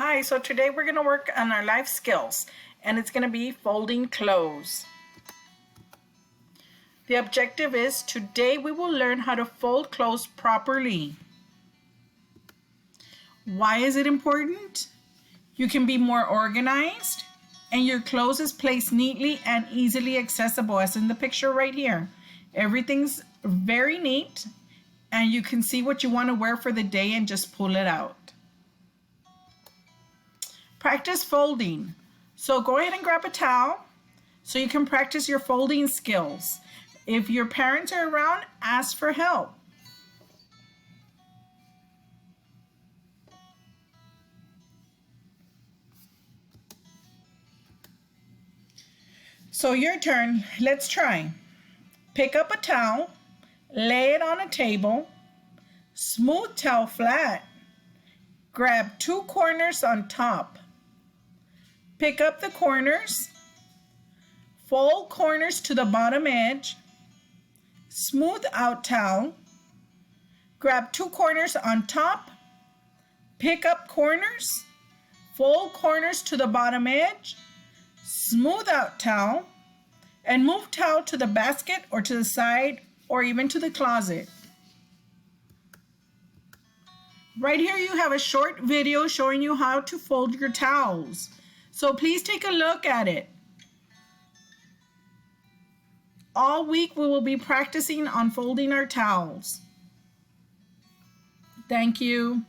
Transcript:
Hi, so today we're going to work on our life skills, and it's going to be folding clothes. The objective is today we will learn how to fold clothes properly. Why is it important? You can be more organized, and your clothes is placed neatly and easily accessible, as in the picture right here. Everything's very neat, and you can see what you want to wear for the day and just pull it out. Practice folding. So go ahead and grab a towel so you can practice your folding skills. If your parents are around, ask for help. So your turn. Let's try. Pick up a towel, lay it on a table, smooth towel flat. Grab two corners on top. Pick up the corners, fold corners to the bottom edge, smooth out towel, grab two corners on top, pick up corners, fold corners to the bottom edge, smooth out towel, and move towel to the basket or to the side or even to the closet. Right here you have a short video showing you how to fold your towels. So please take a look at it. All week we will be practicing on folding our towels. Thank you.